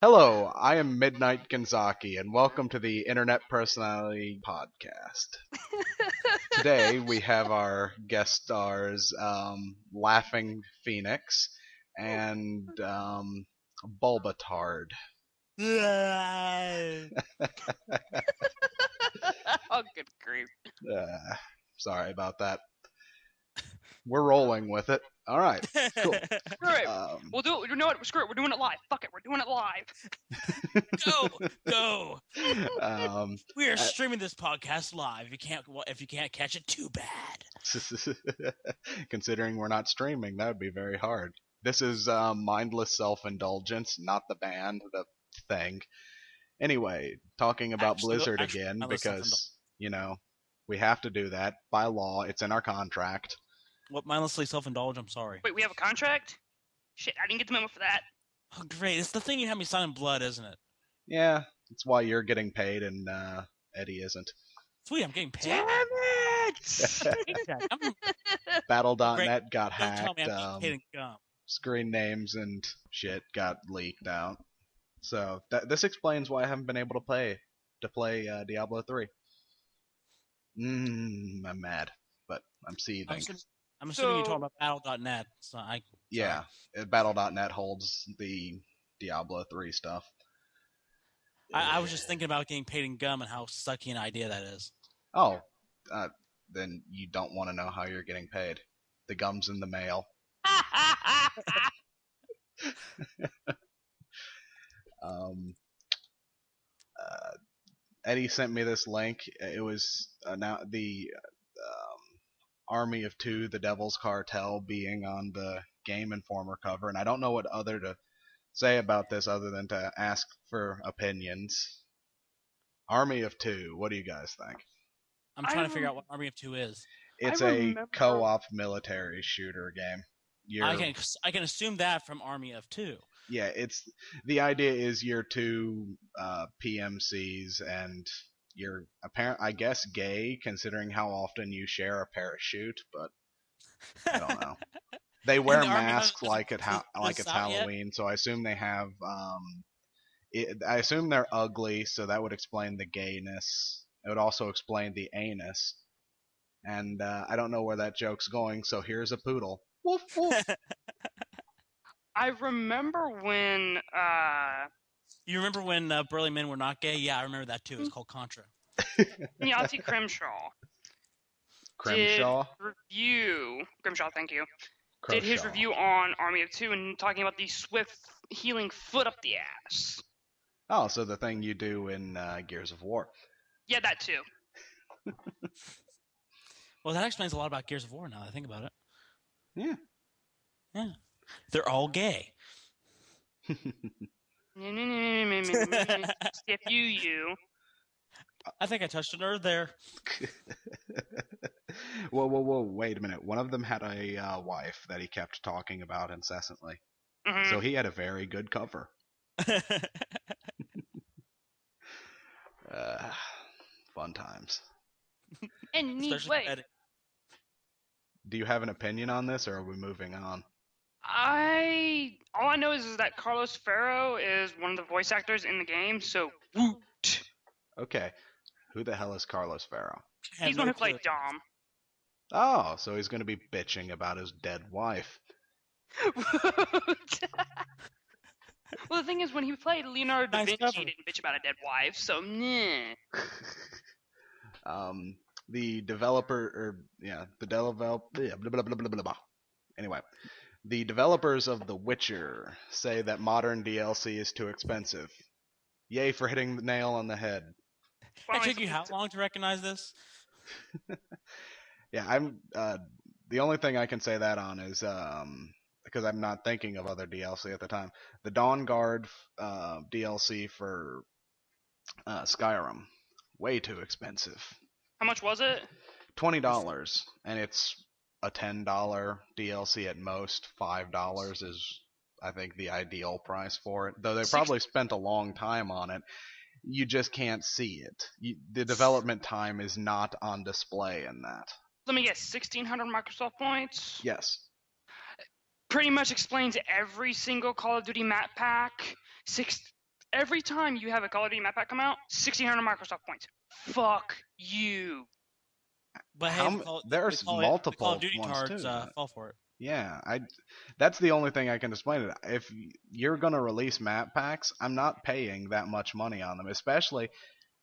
Hello, I am Midnight Gonzaki, and welcome to the Internet Personality Podcast. Today we have our guest stars, Laughing Phoenix and Bulbatard. Oh, good grief. Uh, Sorry about that. We're rolling with it. All right, cool. Screw it. We'll do it. You know what? Screw it. We're doing it live. Fuck it. We're doing it live. Go. Um, We are streaming this podcast live. If you can't catch it, too bad. Considering we're not streaming, that would be very hard. This is mindless self-indulgence, not the band, the thing. Anyway, talking about Blizzard again because, we have to do that by law. It's in our contract. What, mindlessly self-indulge? I'm sorry. Wait, we have a contract? Shit, I didn't get the memo for that. Oh, great. It's the thing you had me sign in blood, isn't it? Yeah, that's why you're getting paid and Eddie isn't. Sweet, I'm getting paid. Damn it! Battle.net got Don't tell hacked. me I'm getting paid in gum. Screen names and shit got leaked out. So this explains why I haven't been able to play Diablo 3. I'm mad, but I'm seething. I'm assuming you're talking about Battle.net. Yeah, Battle.net holds the Diablo 3 stuff. I was just thinking about getting paid in gum and how sucky an idea that is. Oh, then you don't want to know how you're getting paid. The gum's in the mail. Eddie sent me this link. It was now the Army of Two, the Devil's Cartel, being on the Game Informer cover, and I don't know what other to say about this other than to ask for opinions. Army of Two, what do you guys think? I'm trying to figure out what Army of Two is. It's a co-op military shooter game. I can assume that from Army of Two. Yeah, the idea is you're two PMCs and you're I guess gay, considering how often you share a parachute, but I don't know. They wear masks like it's Halloween, so I assume they have. I assume they're ugly, so that would explain the gayness. It would also explain the anus, and I don't know where that joke's going. So here's a poodle. Woof woof. I remember when. You remember when Burly Men Were Not Gay? Yeah, I remember that too. It's called Contra. Yancey Grimshaw. Grimshaw? Grimshaw, thank you. Croshaw. Did his review on Army of Two and talking about the swift healing foot up the ass. Oh, so the thing you do in Gears of War. Yeah, that too. Well, that explains a lot about Gears of War now that I think about it. Yeah. Yeah. They're all gay. Skip you. I think I touched a nerve there. Whoa, wait a minute. One of them had a wife that he kept talking about incessantly. Mm-hmm. So he had a very good cover. Fun times. Anyway. Do you have an opinion on this, or are we moving on? All I know is that Carlos Ferro is one of the voice actors in the game, so woot. Okay. Who the hell is Carlos Ferro? He's the one who played Dom. Oh, so he's going to be bitching about his dead wife. Well, the thing is, when he played Leonardo da Vinci, he didn't bitch about a dead wife, so meh. The developer, blah, blah, blah, blah, blah, blah. Anyway, the developers of The Witcher say that modern DLC is too expensive. Yay for hitting the nail on the head. It took you how long to recognize this? Yeah, I'm. The only thing I can say that on is because I'm not thinking of other DLC at the time. The Dawn Guard DLC for Skyrim, way too expensive. How much was it? $20, and it's a $10 DLC at most. $5 is, I think, the ideal price for it. Though they probably spent a long time on it. You just can't see it. The development time is not on display in that. Let me guess, 1,600 Microsoft points? Yes. Pretty much explains every single Call of Duty map pack. every time you have a Call of Duty map pack come out, 1,600 Microsoft points. Fuck you. But hey, the there's Call multiple of Duty ones tards too. fall for it. Yeah, that's the only thing I can explain it. If you're gonna release map packs, I'm not paying that much money on them. Especially,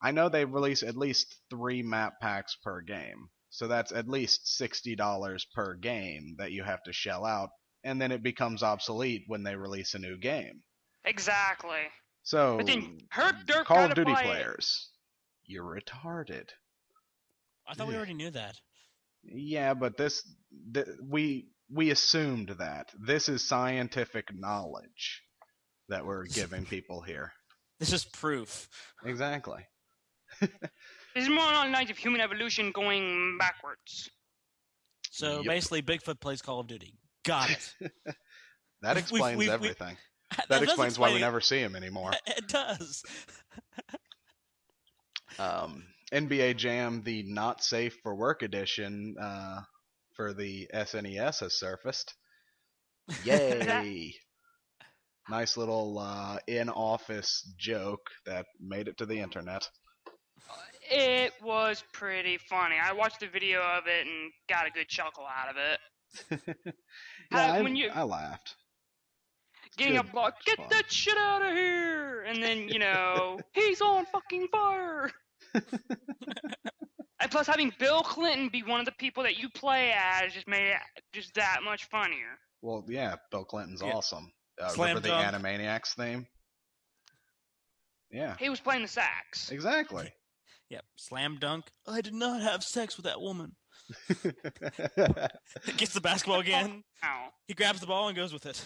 I know they release at least 3 map packs per game, so that's at least $60 per game that you have to shell out, and then it becomes obsolete when they release a new game. Exactly. So, But then Herb Dirk Call gotta of Duty buy players, you're retarded. I thought we already knew that. Yeah, but we assumed that. This is scientific knowledge that we're giving people here. This is proof. Exactly. This is more on the lines of human evolution going backwards. So Yep. basically, Bigfoot plays Call of Duty. Got it. That explains everything. That explains why we never see him anymore. It does. NBA Jam, the Not Safe for Work edition for the SNES has surfaced. Yay! Nice little in-office joke that made it to the internet. It was pretty funny. I watched the video of it and got a good chuckle out of it. Yeah, I laughed. Getting a block, get that shit out of here! And then, he's on fucking fire! And plus, having Bill Clinton be one of the people that you play as just made it just that much funnier. Well, yeah, Bill Clinton's awesome. Slam remember dunk. the Animaniacs theme? Yeah. He was playing the sax. Exactly. Yep. Slam dunk. I did not have sex with that woman. Gets the basketball again. Ow. He grabs the ball and goes with it.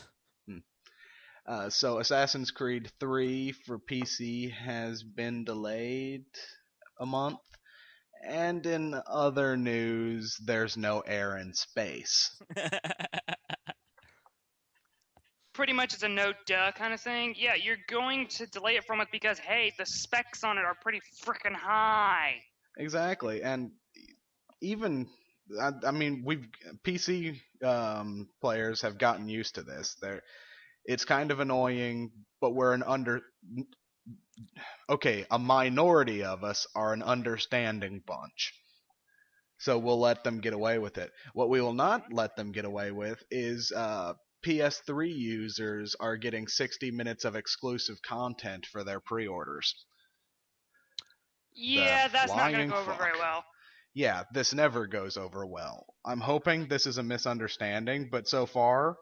So Assassin's Creed 3 for PC has been delayed a month. And in other news, there's no air in space. Pretty much it's a no duh kind of thing. Yeah, you're going to delay it from us because, hey, the specs on it are pretty freaking high. Exactly. And even, I mean, PC players have gotten used to this. It's kind of annoying, but we're a minority of us are an understanding bunch. So we'll let them get away with it. What we will not let them get away with is PS3 users are getting 60 minutes of exclusive content for their pre-orders. Yeah, that's not going to go over very well. Yeah, this never goes over well. I'm hoping this is a misunderstanding, but so far,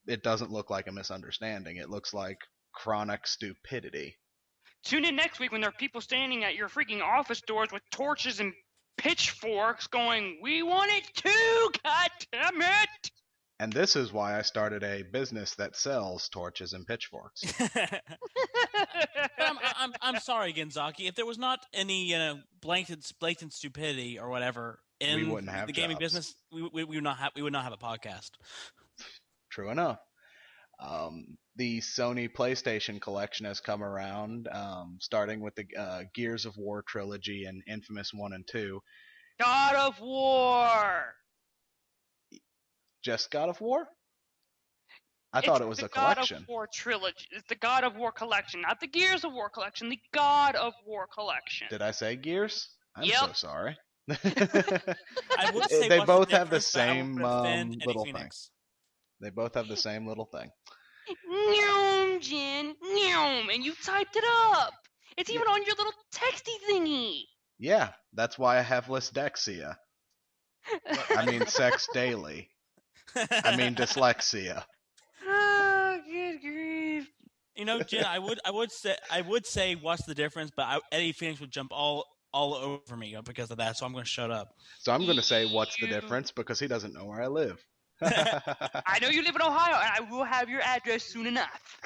it doesn't look like a misunderstanding. It looks like chronic stupidity. Tune in next week when there are people standing at your freaking office doors with torches and pitchforks going, "We want it too, goddammit!" And this is why I started a business that sells torches and pitchforks. I'm sorry, Genzaki. If there was not any blatant stupidity or whatever in the gaming business, we would not have a podcast. True enough. The Sony PlayStation collection has come around, starting with the Gears of War trilogy and Infamous 1 and 2. God of War! Just God of War? I thought it was a collection. God of War trilogy. It's the God of War collection, not the Gears of War collection, the God of War collection. Did I say Gears? I'm so sorry. I would say they both have the same little thing. Phoenix. They both have the same little thing. Noom, Jen. Noom. And you typed it up. It's even on your little texty thingy. Yeah, that's why I have Lysdexia. I mean sex daily. I mean dyslexia. Oh, good grief. Jen, I would say what's the difference, but Eddie Phoenix would jump all over me because of that, so I'm going to shut up. So I'm going to say what's the difference because he doesn't know where I live. I know you live in Ohio, and I will have your address soon enough.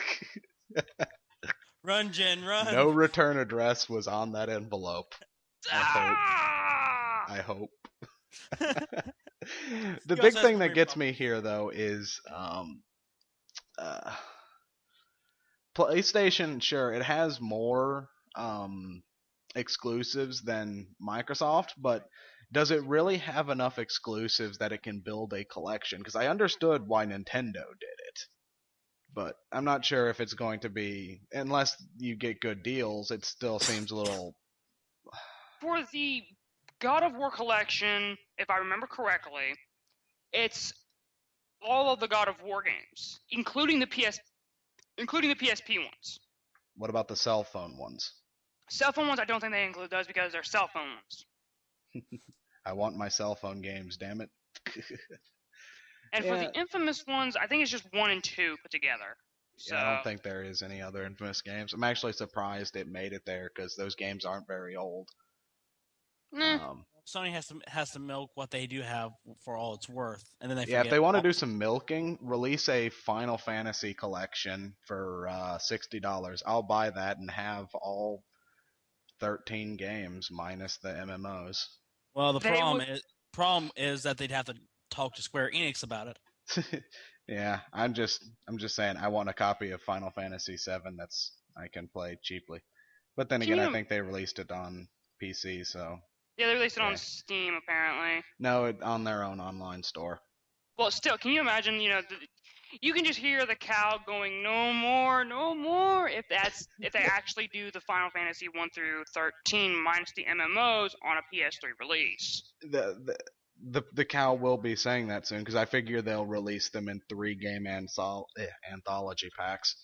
Run, Jen, run. No return address was on that envelope. I hope. The big thing that gets me here, though, is PlayStation. Sure, it has more exclusives than Microsoft, but does it really have enough exclusives that it can build a collection? Because I understood why Nintendo did it. But I'm not sure if it's going to be, unless you get good deals, it still seems a little. For the God of War collection, if I remember correctly, it's all of the God of War games, including the PSP ones. What about the cell phone ones? Cell phone ones, I don't think they include those because they're cell phone ones. I want my cell phone games, damn it. And for the Infamous ones, I think it's just 1 and 2 put together. So yeah, I don't think there is any other Infamous games. I'm actually surprised it made it there because those games aren't very old. Sony has to milk what they do have for all it's worth, and then they if they want to do some milking, release a Final Fantasy collection for $60. I'll buy that and have all 13 games minus the MMOs. Well, the problem is that they'd have to talk to Square Enix about it. Yeah, I'm just saying I want a copy of Final Fantasy VII that's I can play cheaply. But then again, I think they released it on PC, so. Yeah, they released it on Steam apparently. No, on their own online store. Well, still, can you imagine? You can just hear the cow going, "No more, no more." If they actually do the Final Fantasy 1 through 13 minus the MMOs on a PS3 release. The cow will be saying that soon because I figure they'll release them in 3 game anthology packs.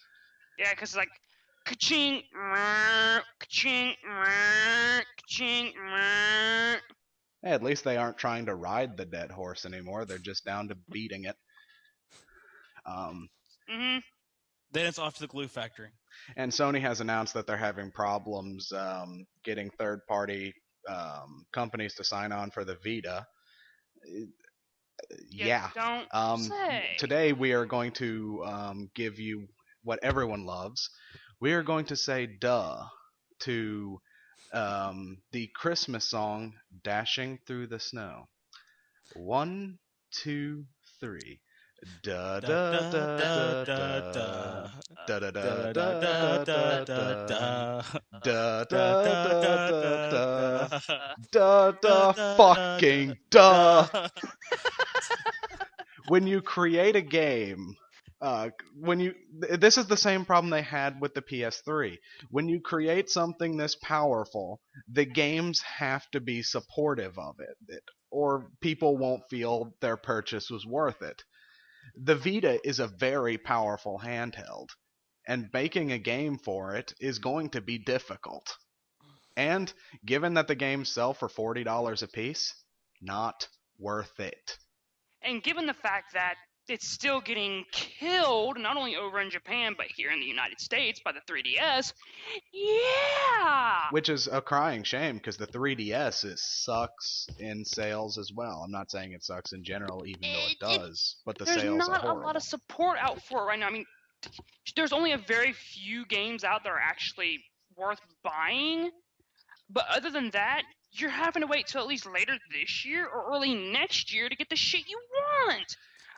Yeah, because like, ka-ching, ka-ching, ka-ching. Hey, at least they aren't trying to ride the dead horse anymore. They're just down to beating it. Then it's off to the glue factory. And Sony has announced that they're having problems getting third-party companies to sign on for the Vita. Don't say. Today we are going to give you what everyone loves. We are going to say "duh" to the Christmas song "Dashing Through the Snow." 1, 2, 3. Da da da da da da da da da da da da da fucking duh. When you create a game, this is the same problem they had with the PS3. When you create something this powerful, the games have to be supportive of it, or people won't feel their purchase was worth it. The Vita is a very powerful handheld, and making a game for it is going to be difficult. And given that the games sell for $40 a piece, not worth it. And given the fact that it's still getting killed, not only over in Japan, but here in the United States by the 3DS, yeah! Which is a crying shame, because the 3DS sucks in sales as well. I'm not saying it sucks in general, even though it does, but the sales are horrible. There's not a lot of support out for it right now. I mean, there's only a very few games out that are actually worth buying, but other than that, you're having to wait till at least later this year or early next year to get the shit you want.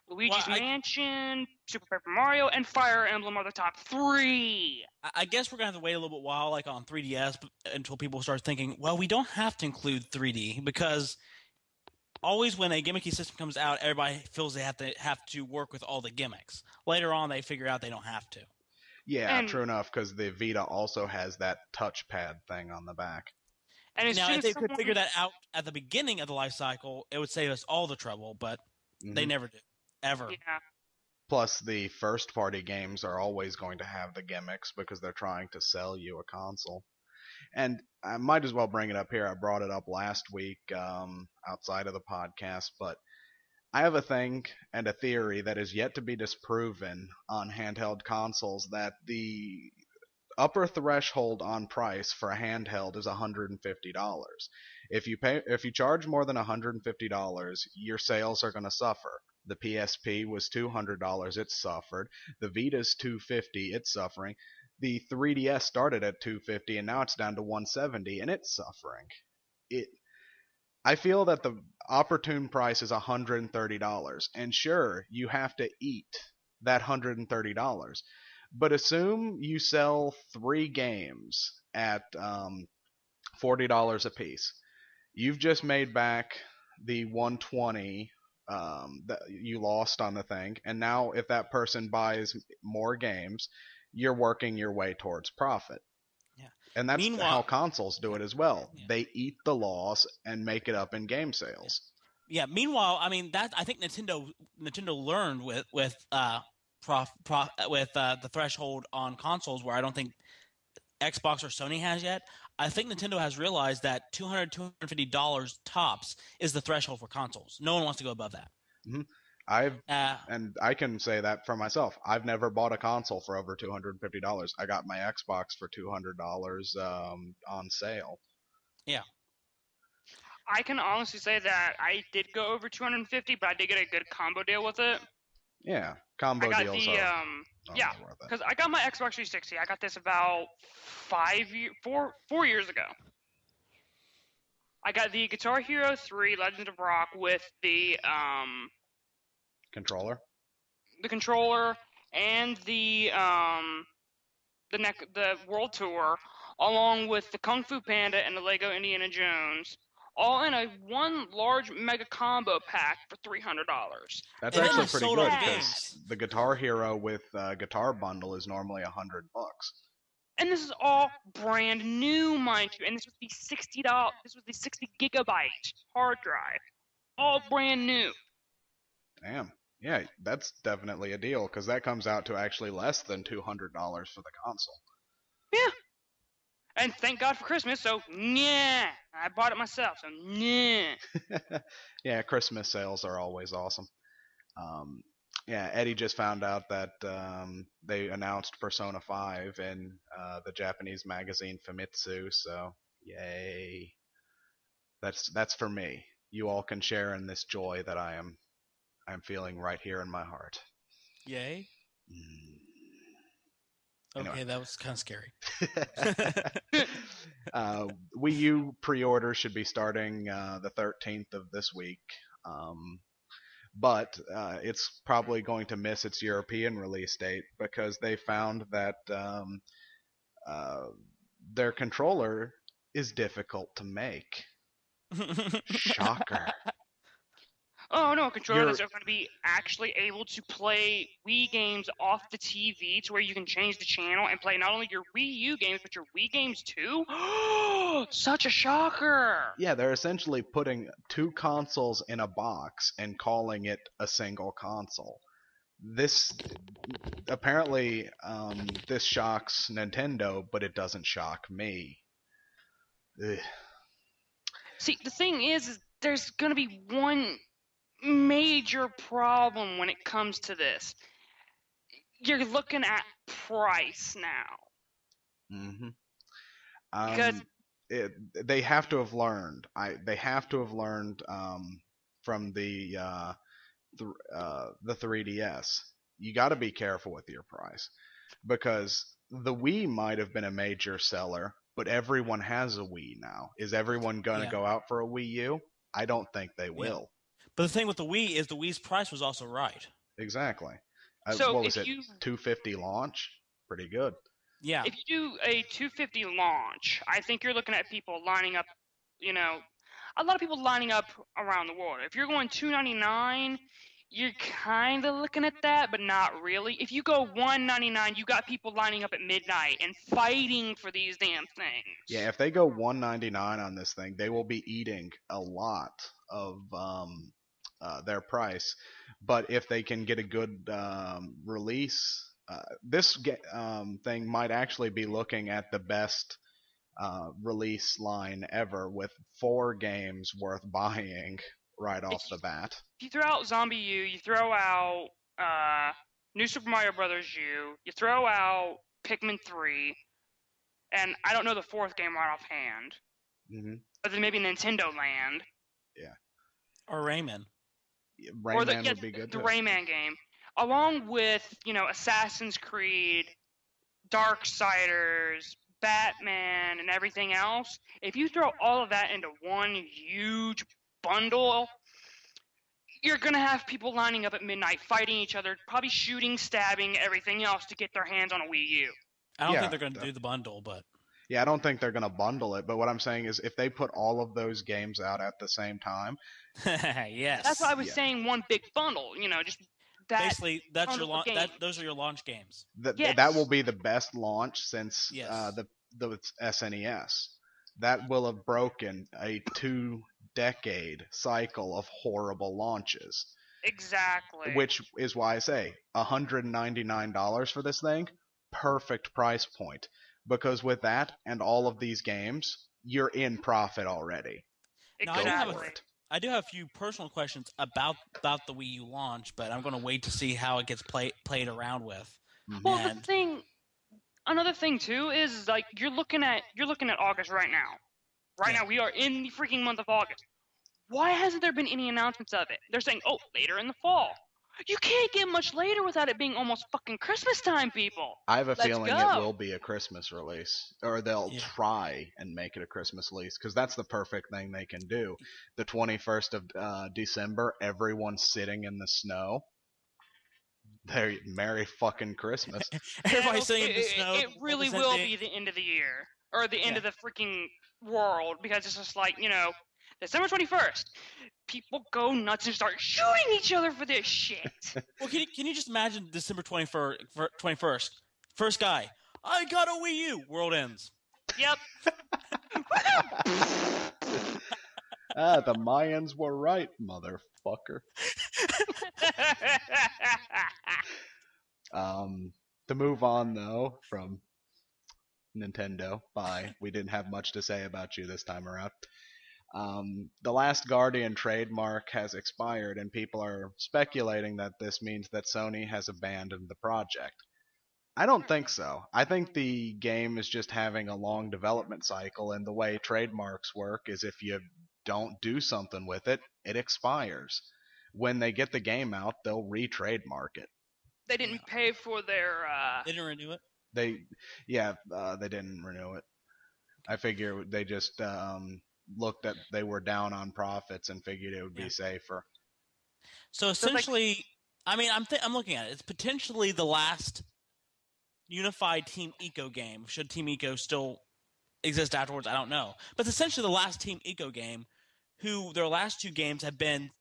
Luigi's Mansion, Super Paper Mario, and Fire Emblem are the top 3. I guess we're going to have to wait a little bit while, like on 3DS, until people start thinking, well, we don't have to include 3D, because always when a gimmicky system comes out, everybody feels they have to work with all the gimmicks. Later on, they figure out they don't have to. Yeah, true enough, because the Vita also has that touchpad thing on the back. And now, if they could figure that out at the beginning of the life cycle, it would save us all the trouble, but they never do. Ever. Yeah. Plus, the first-party games are always going to have the gimmicks because they're trying to sell you a console. And I might as well bring it up here. I brought it up last week outside of the podcast, but I have a thing and a theory that is yet to be disproven on handheld consoles, that the upper threshold on price for a handheld is $150. If you charge more than $150, your sales are going to suffer. The PSP was $200, it suffered. The Vita's $250, it's suffering. The 3DS started at $250 and now it's down to $170 and it's suffering. I feel that the opportune price is $130, and sure, you have to eat that $130. But assume you sell 3 games at $40 a piece. You've just made back the $120 that you lost on the thing, and now if that person buys more games, you're working your way towards profit. Yeah. And that's how Meanwhile, consoles do it as well. yeah. They eat the loss and make it up in game sales. Yeah. Meanwhile, I mean that I think Nintendo learned with the threshold on consoles where I don't think Xbox or Sony has yet. I think Nintendo has realized that $250 tops is the threshold for consoles. No one wants to go above that. Mm-hmm. I've Uh, and I can say that for myself. I've never bought a console for over $250. I got my Xbox for $200 on sale. yeah. I can honestly say that I did go over 250, but I did get a good combo deal with it. Yeah, combo I got deals the are yeah, worth it. because I got my Xbox 360. I got this about 4 years ago. I got the Guitar Hero 3 Legend of Rock with the Controller. controller and the World Tour, along with the Kung Fu Panda and the Lego Indiana Jones, all in a one large mega combo pack for $300. That's And actually then pretty sold good on because games. the Guitar Hero with Guitar Bundle is normally $100. And this is all brand new, mind you. And this was the $60. This was the 60 gigabyte hard drive, all brand new. Damn. Yeah, that's definitely a deal because that comes out to actually less than $200 for the console. Yeah. And thank God for Christmas. So yeah, I bought it myself. So yeah. Yeah, Christmas sales are always awesome. Yeah, Eddie just found out that they announced Persona 5 in the Japanese magazine Famitsu, so yay. That's for me. You all can share in this joy that I'm feeling right here in my heart. Yay. Anyway. Okay, that was kind of scary. Wii U pre-order should be starting the 13th of this week. But it's probably going to miss its European release date because they found that their controller is difficult to make. Shocker. Oh no, controllers are going to be actually able to play Wii games off the TV to where you can change the channel and play not only your Wii U games but your Wii games too. Such a shocker! Yeah, they're essentially putting two consoles in a box and calling it a single console. This apparently this shocks Nintendo, but it doesn't shock me. Ugh. See, the thing is there's going to be one major problem when it comes to this. You're looking at price now. Mm-hmm. Because they have to have learned. They have to have learned from the 3DS. You got to be careful with your price because the Wii might have been a major seller, but everyone has a Wii now. Is everyone gonna go out for a Wii U? I don't think they will. But the thing with the Wii is the Wii's price was also right. Exactly. So what was if it? $250 launch? Pretty good. Yeah. If you do a $250 launch, I think you're looking at people lining up, a lot of people lining up around the world. If you're going $299, you're kind of looking at that, but not really. If you go $199, you got people lining up at midnight and fighting for these damn things. Yeah, if they go $199 on this thing, they will be eating a lot of their price. But if they can get a good release, this thing might actually be looking at the best release line ever with 4 games worth buying right off the bat. If you throw out Zombie U, you throw out New Super Mario Brothers U, you throw out Pikmin 3, and I don't know the 4th game right offhand. Mm-hmm. But then maybe Nintendo Land. Yeah. Or Rayman. Rayman would be good the too. Rayman game. Along with, Assassin's Creed, Darksiders, Batman, and everything else. If you throw all of that into one huge bundle, you're going to have people lining up at midnight, fighting each other, probably shooting, stabbing, everything else to get their hands on a Wii U. I don't think they're going to do the bundle, but... Yeah, I don't think they're going to bundle it, but what I'm saying is if they put all of those games out at the same time, That's why Yes. I was yeah, saying one big bundle. Just that Basically, that's your bundle of games. those are your launch games. that will Yes, be the best launch since Yes. the SNES. That will have broken a 2-decade cycle of horrible launches, exactly. which is why I say $199 for this thing, perfect price point. Because with that and all of these games, you're in profit already. Now Go Exactly. for it. I do have a few personal questions about the Wii U launch, but I'm going to wait to see how it gets played around with. Mhm. Well, And another thing too is like you're looking at August right now. Right Yeah. now we are in the freaking month of August. Why hasn't there been any announcements of it? They're saying, oh, later in the fall. You can't get much later without it being almost fucking Christmas time, people. I have a Let's feeling it go. will be a Christmas release, or they'll Yeah. try and make it a Christmas release, because that's the perfect thing they can do. The 21st of December, everyone's sitting in the snow. They Merry fucking Christmas. Everybody's sitting in the snow. It really will be the end of the year or the end Yeah. of the freaking world because it's just like December 21st. People go nuts and start shooting each other for this shit. Well, can you just imagine December 21st? First guy, I got a Wii U. World ends. Yep. The Mayans were right, motherfucker. To move on though from Nintendo, bye. We didn't have much to say about you this time around. The Last Guardian trademark has expired, and people are speculating that this means that Sony has abandoned the project. I don't think so. I think the game is just having a long development cycle, and the way trademarks work is if you don't do something with it, it expires. When they get the game out, they'll re-trademark it. They didn't pay for their They didn't renew it. They didn't renew it. I figure they just looked at they were down on profits and figured it would be safer. So essentially, I mean, I'm looking at it. It's potentially the last unified Team Eco game. Should Team Eco still exist afterwards? I don't know. But it's essentially the last Team Eco game, who their last two games have been,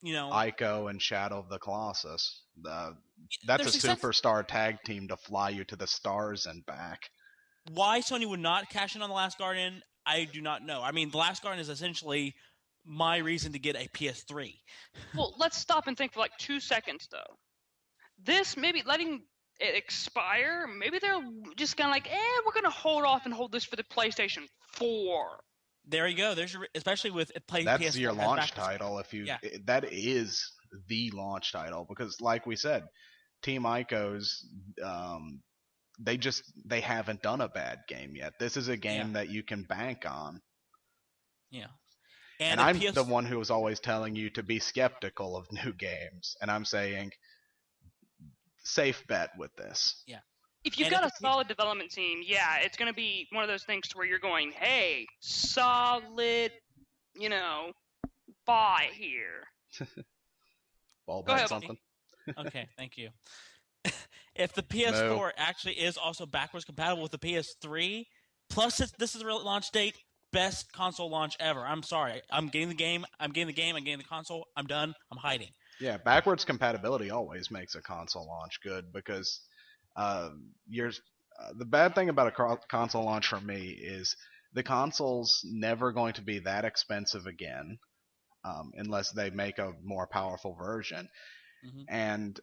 Ico and Shadow of the Colossus. That's a success- superstar tag team to fly you to the stars and back. Why Sony would not cash in on The Last Guardian, I do not know. I mean, The Last Guardian is essentially my reason to get a PS3. Well, let's stop and think for like 2 seconds though. This maybe letting it expire, maybe they're just kind of like, we're gonna hold off and hold this for the PlayStation 4. There you go. There's your, especially with That's PS4 your has launch backwards- title. If you Yeah. that is the launch title, because like we said, Team Ico's they haven't done a bad game yet. This is a game that you can bank on. Yeah. And if I'm the one who was always telling you to be skeptical of new games, and I'm saying safe bet with this. Yeah. If you've And got if a solid development team, yeah, it's going to be one of those things to where you're going, hey, solid, buy here. Ball Go ahead, bet something. Okay, thank you. If the PS4 actually is also backwards compatible with the PS3, plus this is the real launch date, best console launch ever. I'm sorry. I'm getting the game. I'm getting the console. I'm done. I'm hiding. Yeah, backwards compatibility always makes a console launch good because the bad thing about a console launch for me is the console's never going to be that expensive again unless they make a more powerful version. Mm-hmm. And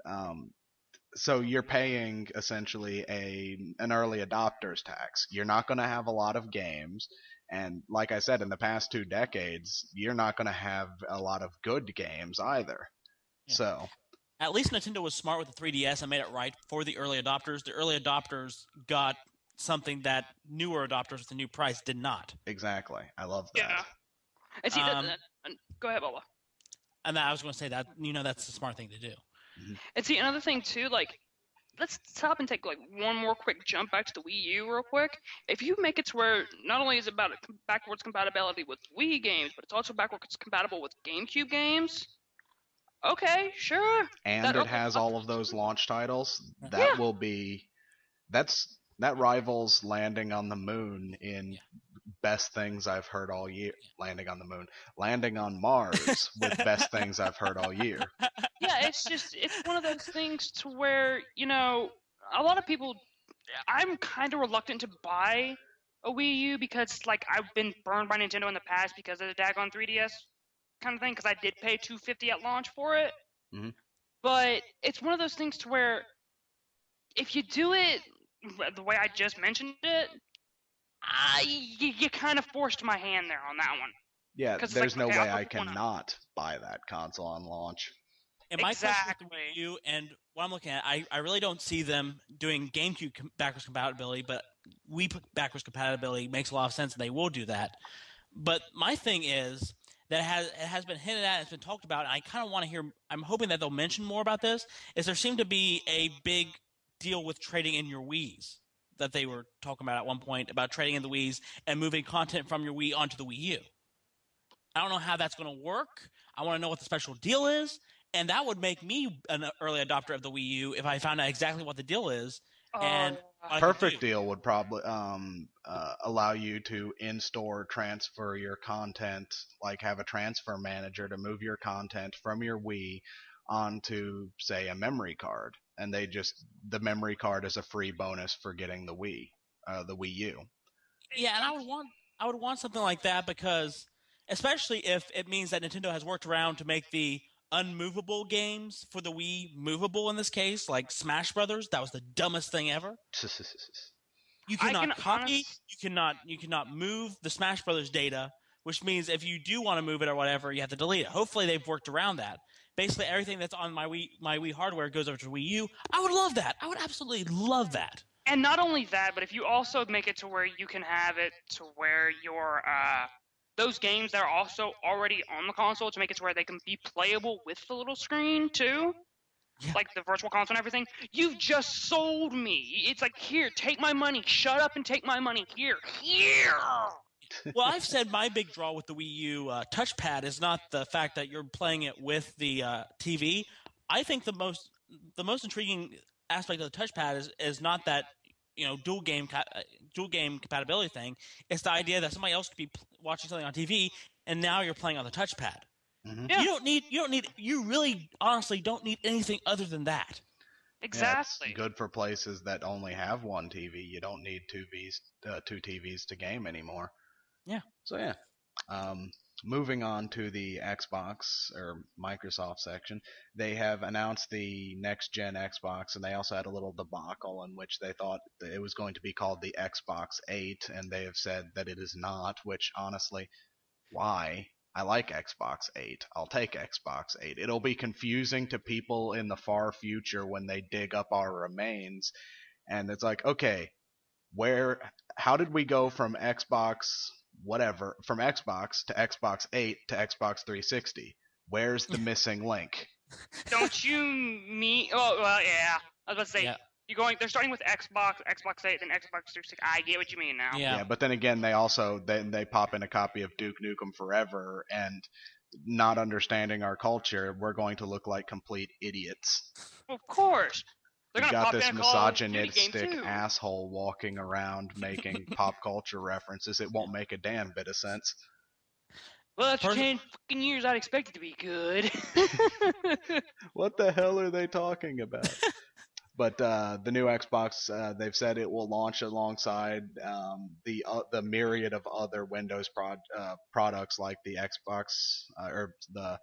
so you're paying essentially an early adopter's tax. You're not going to have a lot of games. And like I said, in the past 2 decades, you're not going to have a lot of good games either. Yeah. So at least Nintendo was smart with the 3DS and made it right for the early adopters. The early adopters got something that newer adopters with the new price did not. Exactly. I love that. Yeah. And see, go ahead, Bola. And I was going to say that, that's the smart thing to do. And see, another thing too, like, let's stop and take like one more quick jump back to the Wii U real quick. If you make it to where not only is it about backwards compatibility with Wii games, but it's also backwards compatible with GameCube games. Okay, sure. And it has all of those launch titles. That will be. That's That rivals landing on the moon in best things I've heard all year. Landing on the moon, landing on Mars with best things I've heard all year. Yeah, it's one of those things to where, a lot of people, I'm kind of reluctant to buy a Wii U because like I've been burned by Nintendo in the past because of the daggone 3DS kind of thing, because I did pay $250 at launch for it. Mm-hmm. But it's one of those things to where if you do it the way I just mentioned it, you kind of forced my hand there on that one. Yeah, 'Cause it's there's like, no okay, way I'll I put one up. cannot buy that console on launch. And my question with the Exactly. Wii U and what I'm looking at, I really don't see them doing GameCube backwards compatibility, but Wii backwards compatibility makes a lot of sense, and they will do that. But my thing is that it has been hinted at, it's been talked about, and I kind of want to hear. I'm hoping that they'll mention more about this. Is there seemed to be a big deal with trading in your Wii's that they were talking about at one point about trading in the Wii's and moving content from your Wii onto the Wii U. I don't know how that's going to work. I want to know what the special deal is, and that would make me an early adopter of the Wii U if I found out exactly what the deal is and what I could Perfect do. Deal would probably allow you to in-store transfer your content, like have a transfer manager to move your content from your Wii onto, say, a memory card, and the memory card is a free bonus for getting the Wii U. Yeah, and I would want something like that because especially if it means that Nintendo has worked around to make the unmovable games for the Wii movable in this case, like Smash Brothers. That was the dumbest thing ever. You I cannot can copy, you cannot move the Smash Brothers data, which means if you do want to move it or whatever, you have to delete it. Hopefully they've worked around that. Basically everything that's on my Wii hardware goes over to Wii U. I would love that. I would absolutely love that. And not only that, but if you also make it to where you can have it to where your those games that are also already on the console to make it to where they can be playable with the little screen too, Yeah. like the virtual console and everything, you've just sold me. It's like, here, take my money. Shut up and take my money. Here. Well, I've said my big draw with the Wii U touchpad is not the fact that you're playing it with the TV. I think the most intriguing aspect of the touchpad is not that dual game compatibility thing. It's the idea that somebody else could be watching something on TV and now you're playing on the touchpad. Mm-hmm. Yeah. You really honestly don't need anything other than that. Exactly. Yeah, it's good for places that only have one TV. You don't need two TVs to game anymore. Yeah. So yeah. Moving on to the Xbox or Microsoft section, they have announced the next gen Xbox, and they also had a little debacle in which they thought that it was going to be called the Xbox 8, and they have said that it is not, which honestly, why? I like Xbox 8. I'll take Xbox 8. It'll be confusing to people in the far future when they dig up our remains, and it's like, okay, how did we go from Xbox to Xbox 8 to Xbox 360? Where's the missing link? Don't you mean? Oh, well, yeah. I was about to say, Yeah. they're starting with Xbox 8, then Xbox 360. I get what you mean now. Yeah. But then again, they pop in a copy of Duke Nukem Forever, and not understanding our culture, we're going to look like complete idiots. Of course. They're We've gonna got pop this in a Call of Duty game misogynistic too. asshole walking around making pop culture references. It won't make a damn bit of sense. Well, after 10 fucking years, I'd expect it to be good. What the hell are they talking about? But the new Xbox, they've said it will launch alongside the myriad of other Windows products like the Xbox or the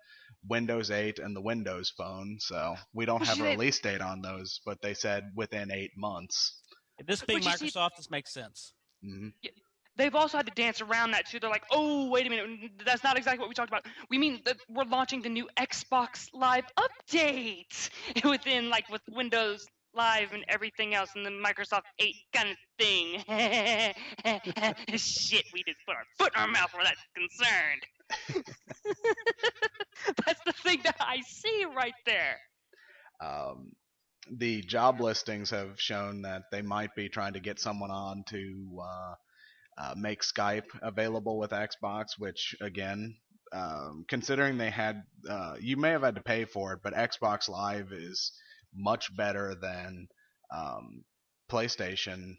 Windows 8 and the Windows Phone. So we don't have a release date on those, but they said within 8 months. This being Microsoft, this makes sense. Mm-hmm. They've also had to dance around that too. They're like, oh, wait a minute, that's not exactly what we talked about. We mean that we're launching the new Xbox Live update with Windows Live and everything else, and the Microsoft 8 kind of thing. Shit, we just put our foot in our mouth where that's concerned. That's the thing that I see right there. The job listings have shown that they might be trying to get someone on to make Skype available with Xbox, which again, considering they had, you may have had to pay for it, but Xbox Live is much better than PlayStation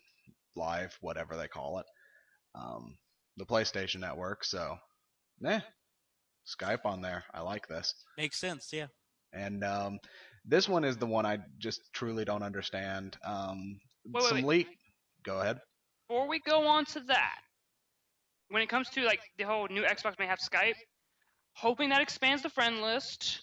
Live, whatever they call it, the PlayStation Network. So, Skype on there. I like this. Makes sense, yeah. And this one is the one I just truly don't understand. Wait. Leak. Go ahead. Before we go on to that, when it comes to like the whole new Xbox may have Skype, hoping that expands the friend list.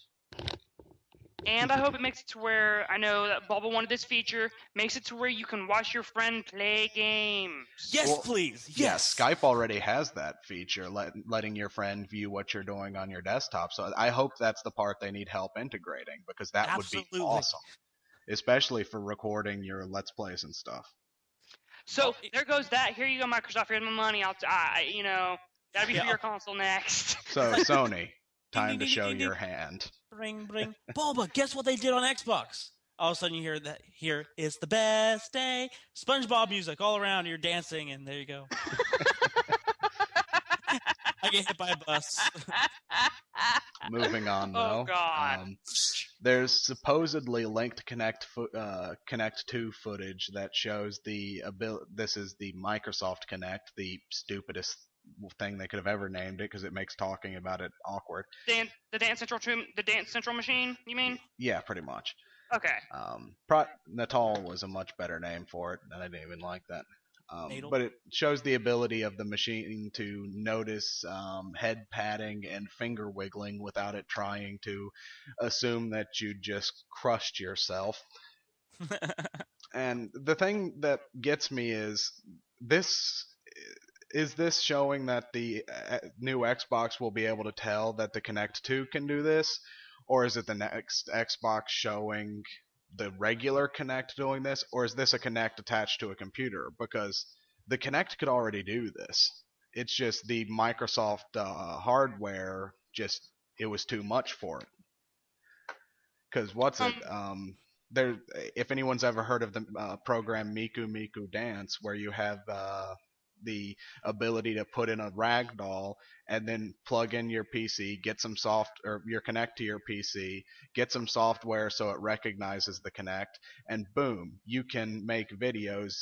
And I hope it makes it to where, I know that Bubba wanted this feature, makes it to where you can watch your friend play games. Yes, Well, please. Yeah, Yes. Skype already has that feature, letting your friend view what you're doing on your desktop. So I hope that's the part they need help integrating, because that would be Absolutely. awesome, especially for recording your Let's Plays and stuff. So there goes that. Here you go, Microsoft. Here's my money. That'll be for your console next. So Sony, time Ding, to ding, show ding, your ding. hand. Bring. Bulba, guess what they did on Xbox? All of a sudden you hear that, here is the best day. SpongeBob music all around. You're dancing, and there you go. I get hit by a bus. Moving on, though. Oh, God. There's supposedly linked Connect 2 footage that shows this is the Microsoft Connect, the stupidest thing they could have ever named it, because it makes talking about it awkward. The Dance Central machine, you mean? Yeah, pretty much. Okay. Natal was a much better name for it, and I didn't even like that. Natal. But it shows the ability of the machine to notice head patting and finger wiggling without it trying to assume that you just crushed yourself. And the thing that gets me is this showing that the new Xbox will be able to tell that the Kinect 2 can do this, or is it the next Xbox showing the regular Kinect doing this, or is this a Kinect attached to a computer? Because the Kinect could already do this. It's just the Microsoft hardware, it was too much for it. Because if anyone's ever heard of the program Miku Miku Dance, where you have the ability to put in a ragdoll and then plug in your PC, get some your Kinect to your PC, get some software so it recognizes the Kinect, and boom, you can make videos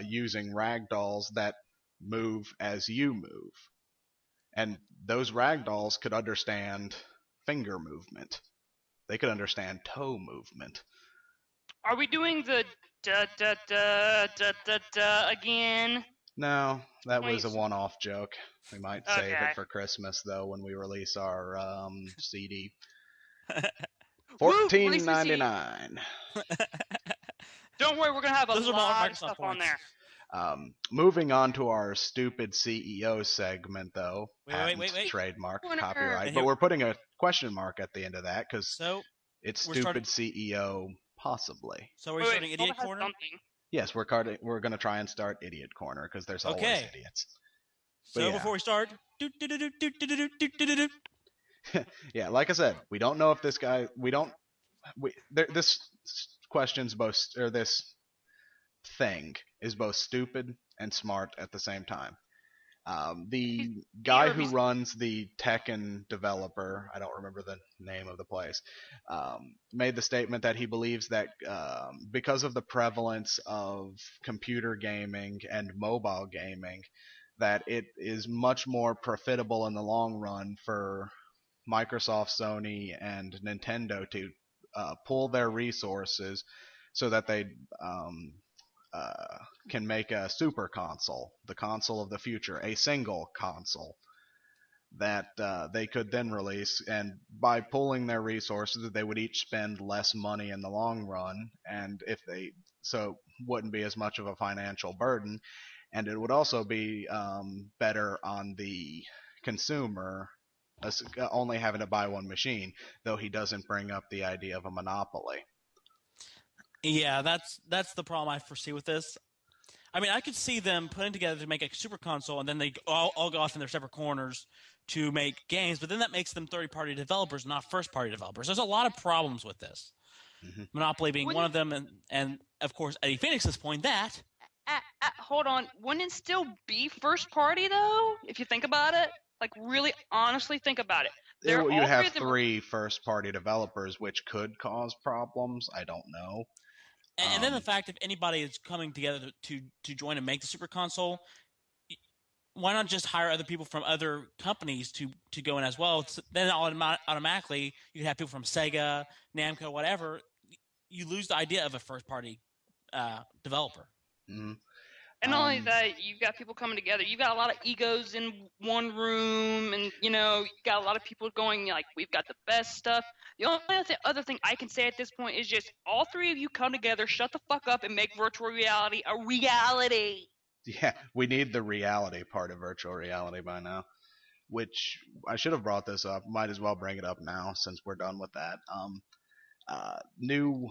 using ragdolls that move as you move. And those ragdolls could understand finger movement. They could understand toe movement. Are we doing the da again? No, that was a one-off joke. We might save it for Christmas, though, when we release our CD. $14.99. Don't worry, we're gonna have a lot of stuff points on there. Moving on to our stupid CEO segment, though. Wait. Trademark, Corner. copyright. But we're putting a question mark at the end of that, because it's stupid CEO, possibly. So we're starting Idiot Corner? Something. Yes, we're going to try and start Idiot Corner, because there's always idiots. So before we start, yeah, like I said, we don't know if this guy. This question's this thing is both stupid and smart at the same time. The guy who runs the Tekken developer, I don't remember the name of the place, made the statement that he believes that because of the prevalence of computer gaming and mobile gaming, that it is much more profitable in the long run for Microsoft, Sony, and Nintendo to pool their resources so that they can make a super console, the console of the future, a single console that they could then release. And by pooling their resources, they would each spend less money in the long run, and so it wouldn't be as much of a financial burden, and it would also be better on the consumer, only having to buy one machine, though he doesn't bring up the idea of a monopoly. Yeah, that's the problem I foresee with this. I mean, I could see them putting together to make a super console, and then they all go off in their separate corners to make games, but then that makes them third-party developers, not first-party developers. There's a lot of problems with this. Mm-hmm. Monopoly being one of them, and of course, Eddie Phoenix's point that... hold on. Wouldn't it still be first-party, though, if you think about it? Like, really honestly think about it. You have three first-party developers, which could cause problems. I don't know. And then the fact if anybody is coming together to join and make the Super Console, why not just hire other people from other companies to go in as well? Then automatically you can have people from Sega, Namco, whatever. You lose the idea of a first party developer. Mm-hmm. And not only that, you've got people coming together. You've got a lot of egos in one room, and you got a lot of people going like, "We've got the best stuff." The only other thing I can say at this point is just all three of you come together, shut the fuck up, and make virtual reality a reality. Yeah, we need the reality part of virtual reality by now. Which I should have brought this up. Might as well bring it up now since we're done with that. New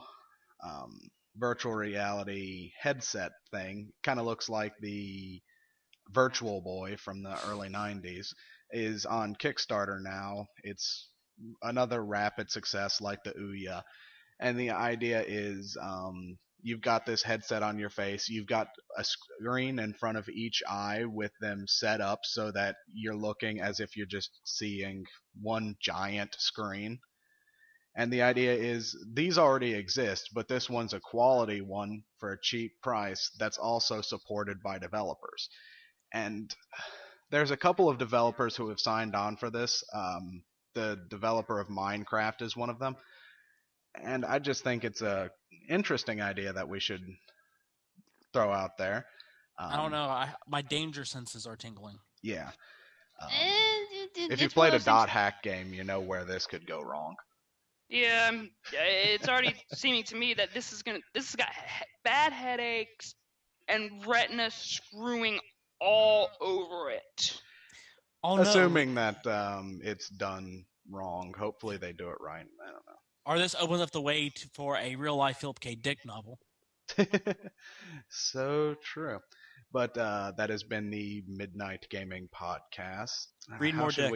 virtual reality headset thing kind of looks like the Virtual Boy from the early 90s is on Kickstarter now. It's another rapid success like the Ouya. And the idea is you've got this headset on your face. You've got a screen in front of each eye with them set up so that you're looking as if you're just seeing one giant screen. And the idea is these already exist, but this one's a quality one for a cheap price that's also supported by developers. And there's a couple of developers who have signed on for this. The developer of Minecraft is one of them. And I just think it's a interesting idea that we should throw out there. I don't know. My danger senses are tingling. Yeah. If you played a dot hack game, you know where this could go wrong. Yeah, it's already seeming to me that this has got bad headaches and retina screwing all over it. Oh, assuming that it's done wrong. Hopefully they do it right. I don't know. Or this opens up the way for a real life Philip K. Dick novel. So true. But that has been the Midnight Gaming Podcast. Read more Dick.